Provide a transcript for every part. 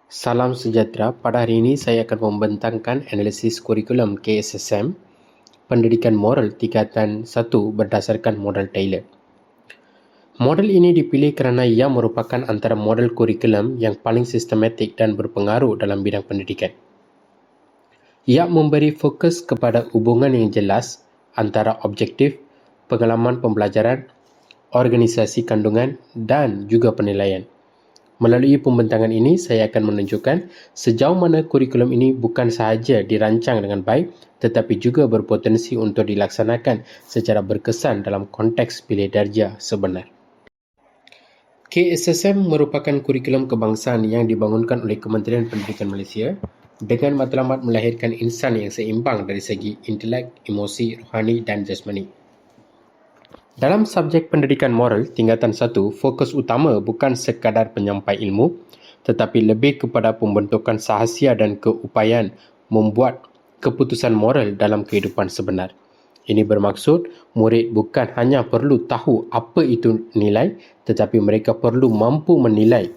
Salam sejahtera, pada hari ini saya akan membentangkan analisis kurikulum KSSM Pendidikan Moral Tingkatan 1 berdasarkan model Taylor. Model ini dipilih kerana ia merupakan antara model kurikulum yang paling sistematik dan berpengaruh dalam bidang pendidikan. Ia memberi fokus kepada hubungan yang jelas antara objektif, pengalaman pembelajaran, organisasi kandungan dan juga penilaian. Melalui pembentangan ini, saya akan menunjukkan sejauh mana kurikulum ini bukan sahaja dirancang dengan baik, tetapi juga berpotensi untuk dilaksanakan secara berkesan dalam konteks pilih darjah sebenar. KSSM merupakan kurikulum kebangsaan yang dibangunkan oleh Kementerian Pendidikan Malaysia dengan matlamat melahirkan insan yang seimbang dari segi intelek, emosi, rohani dan jasmani. Dalam subjek pendidikan moral tingkatan 1, fokus utama bukan sekadar penyampai ilmu, tetapi lebih kepada pembentukan sahasia dan keupayaan membuat keputusan moral dalam kehidupan sebenar. Ini bermaksud, murid bukan hanya perlu tahu apa itu nilai, tetapi mereka perlu mampu menilai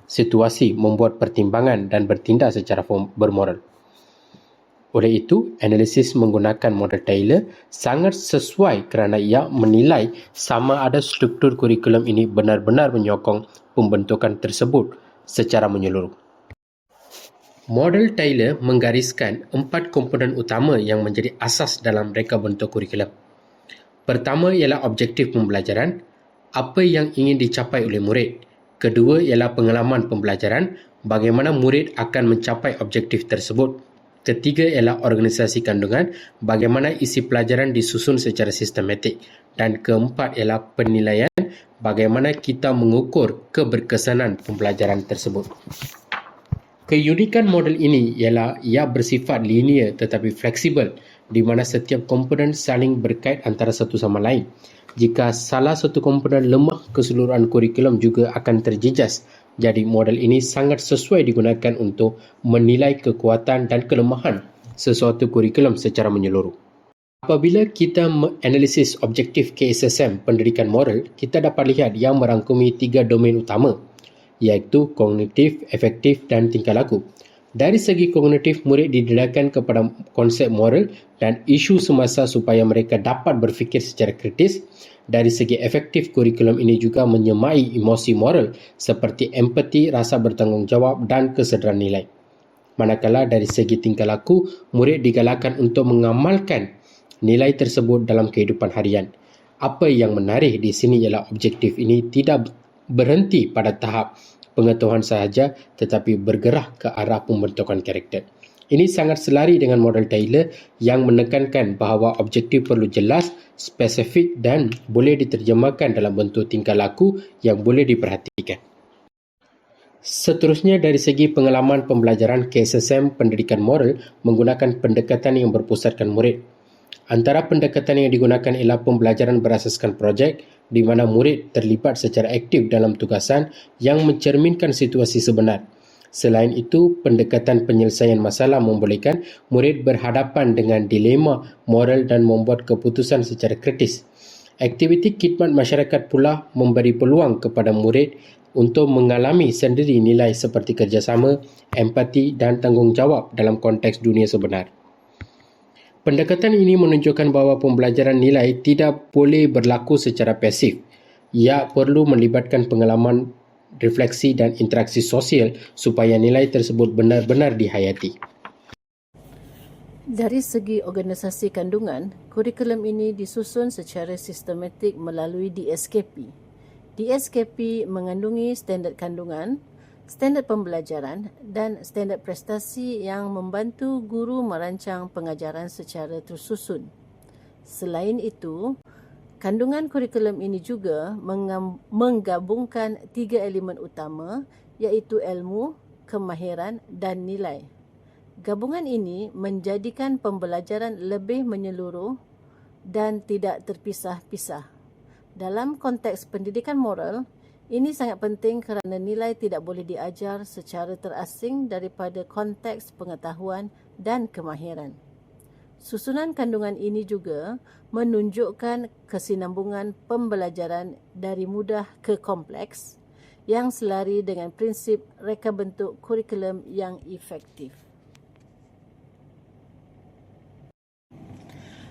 situasi, membuat pertimbangan dan bertindak secara bermoral. Oleh itu, analisis menggunakan model Taylor sangat sesuai kerana ia menilai sama ada struktur kurikulum ini benar-benar menyokong pembentukan tersebut secara menyeluruh. Model Taylor menggariskan 4 komponen utama yang menjadi asas dalam reka bentuk kurikulum. Pertama ialah objektif pembelajaran, apa yang ingin dicapai oleh murid. Kedua ialah pengalaman pembelajaran, bagaimana murid akan mencapai objektif tersebut. Ketiga ialah organisasi kandungan, bagaimana isi pelajaran disusun secara sistematik. Dan keempat ialah penilaian, bagaimana kita mengukur keberkesanan pembelajaran tersebut. Keunikan model ini ialah ia bersifat linear tetapi fleksibel, di mana setiap komponen saling berkait antara satu sama lain. Jika salah satu komponen lemah, keseluruhan kurikulum juga akan terjejas. Jadi model ini sangat sesuai digunakan untuk menilai kekuatan dan kelemahan sesuatu kurikulum secara menyeluruh. Apabila kita menganalisis objektif KSSM pendidikan moral, kita dapat lihat yang merangkumi 3 domain utama, iaitu kognitif, efektif dan tingkah laku. Dari segi kognitif, murid didedahkan kepada konsep moral dan isu semasa supaya mereka dapat berfikir secara kritis. Dari segi efektif, kurikulum ini juga menyemai emosi moral seperti empati, rasa bertanggungjawab dan kesedaran nilai. Manakala dari segi tingkah laku, murid digalakkan untuk mengamalkan nilai tersebut dalam kehidupan harian. Apa yang menarik di sini ialah objektif ini tidak berhenti pada tahap pengetahuan sahaja tetapi bergerak ke arah pembentukan karakter. Ini sangat selari dengan model Taylor yang menekankan bahawa objektif perlu jelas, spesifik dan boleh diterjemahkan dalam bentuk tingkah laku yang boleh diperhatikan. Seterusnya, dari segi pengalaman pembelajaran, KSSM pendidikan moral menggunakan pendekatan yang berpusatkan murid. Antara pendekatan yang digunakan ialah pembelajaran berasaskan projek, di mana murid terlibat secara aktif dalam tugasan yang mencerminkan situasi sebenar. Selain itu, pendekatan penyelesaian masalah membolehkan murid berhadapan dengan dilema moral dan membuat keputusan secara kritis. Aktiviti khidmat masyarakat pula memberi peluang kepada murid untuk mengalami sendiri nilai seperti kerjasama, empati dan tanggungjawab dalam konteks dunia sebenar. Pendekatan ini menunjukkan bahawa pembelajaran nilai tidak boleh berlaku secara pasif. Ia perlu melibatkan pengalaman, refleksi dan interaksi sosial supaya nilai tersebut benar-benar dihayati. Dari segi organisasi kandungan, kurikulum ini disusun secara sistematik melalui DSKP. DSKP mengandungi standard kandungan, standard pembelajaran dan standard prestasi yang membantu guru merancang pengajaran secara tersusun. Selain itu, kandungan kurikulum ini juga menggabungkan 3 elemen utama, iaitu ilmu, kemahiran dan nilai. Gabungan ini menjadikan pembelajaran lebih menyeluruh dan tidak terpisah-pisah. Dalam konteks pendidikan moral, ini sangat penting kerana nilai tidak boleh diajar secara terasing daripada konteks pengetahuan dan kemahiran. Susunan kandungan ini juga menunjukkan kesinambungan pembelajaran dari mudah ke kompleks yang selari dengan prinsip reka bentuk kurikulum yang efektif.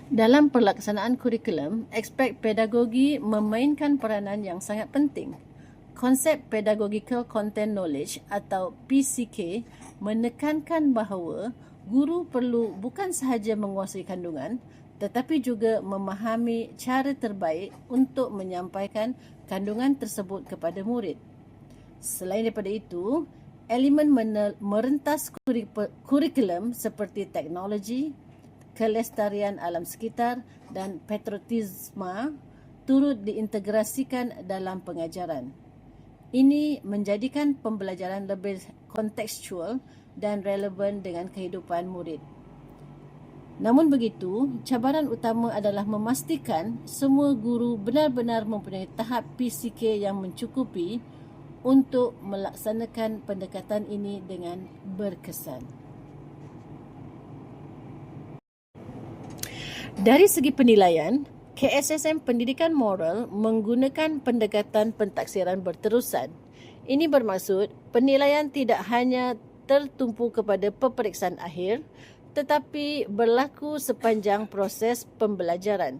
Dalam pelaksanaan kurikulum, aspek pedagogi memainkan peranan yang sangat penting. Konsep Pedagogical Content Knowledge atau PCK menekankan bahawa guru perlu bukan sahaja menguasai kandungan, tetapi juga memahami cara terbaik untuk menyampaikan kandungan tersebut kepada murid. Selain daripada itu, elemen merentas kurikulum seperti teknologi, kelestarian alam sekitar dan patriotisme turut diintegrasikan dalam pengajaran. Ini menjadikan pembelajaran lebih kontekstual dan relevan dengan kehidupan murid. Namun begitu, cabaran utama adalah memastikan semua guru benar-benar mempunyai tahap PCK yang mencukupi untuk melaksanakan pendekatan ini dengan berkesan. Dari segi penilaian, KSSM Pendidikan Moral menggunakan pendekatan pentaksiran berterusan. Ini bermaksud penilaian tidak hanya tertumpu kepada peperiksaan akhir, tetapi berlaku sepanjang proses pembelajaran.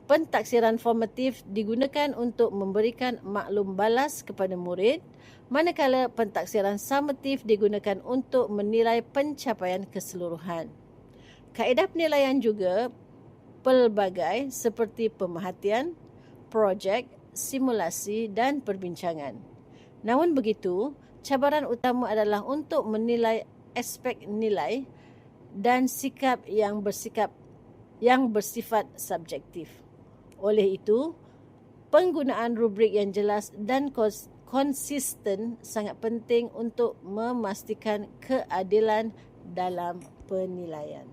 Pentaksiran formatif digunakan untuk memberikan maklum balas kepada murid, manakala pentaksiran summatif digunakan untuk menilai pencapaian keseluruhan. Kaedah penilaian juga pelbagai seperti pemerhatian, projek, simulasi dan perbincangan. Namun begitu, cabaran utama adalah untuk menilai aspek nilai dan sikap yang bersifat subjektif. Oleh itu, penggunaan rubrik yang jelas dan konsisten sangat penting untuk memastikan keadilan dalam penilaian.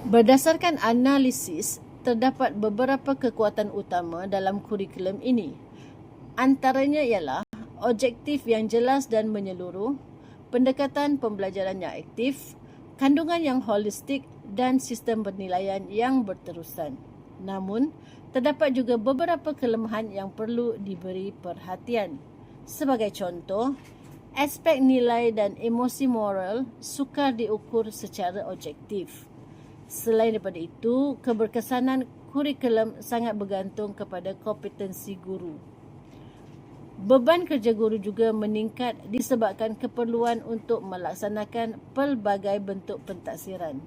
Berdasarkan analisis, terdapat beberapa kekuatan utama dalam kurikulum ini. Antaranya ialah objektif yang jelas dan menyeluruh, pendekatan pembelajaran yang aktif, kandungan yang holistik dan sistem penilaian yang berterusan. Namun, terdapat juga beberapa kelemahan yang perlu diberi perhatian. Sebagai contoh, aspek nilai dan emosi moral sukar diukur secara objektif. Selain daripada itu, keberkesanan kurikulum sangat bergantung kepada kompetensi guru. Beban kerja guru juga meningkat disebabkan keperluan untuk melaksanakan pelbagai bentuk pentaksiran.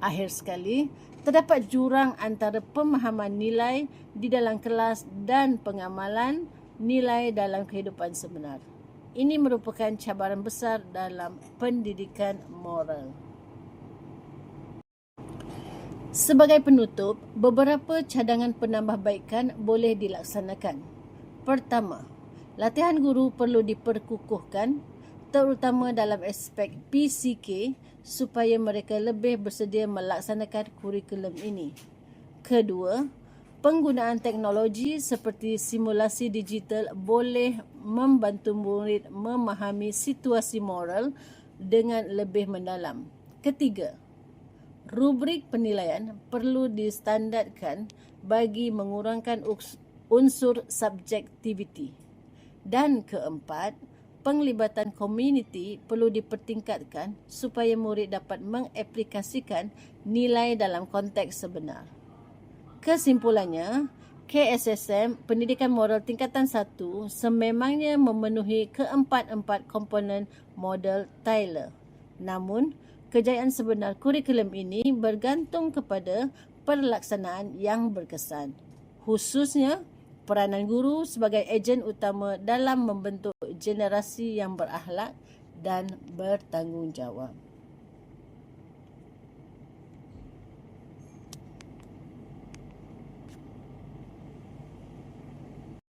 Akhir sekali, terdapat jurang antara pemahaman nilai di dalam kelas dan pengamalan nilai dalam kehidupan sebenar. Ini merupakan cabaran besar dalam pendidikan moral. Sebagai penutup, beberapa cadangan penambahbaikan boleh dilaksanakan. Pertama, latihan guru perlu diperkukuhkan, terutama dalam aspek PCK supaya mereka lebih bersedia melaksanakan kurikulum ini. Kedua, penggunaan teknologi seperti simulasi digital boleh membantu murid memahami situasi moral dengan lebih mendalam. Ketiga, rubrik penilaian perlu distandarkan bagi mengurangkan unsur subjektiviti. Dan keempat, penglibatan komuniti perlu dipertingkatkan supaya murid dapat mengaplikasikan nilai dalam konteks sebenar. Kesimpulannya, KSSM Pendidikan Moral Tingkatan 1 sememangnya memenuhi keempat-empat komponen model Tyler. Namun, kejayaan sebenar kurikulum ini bergantung kepada pelaksanaan yang berkesan, khususnya peranan guru sebagai ejen utama dalam membentuk generasi yang berakhlak dan bertanggungjawab.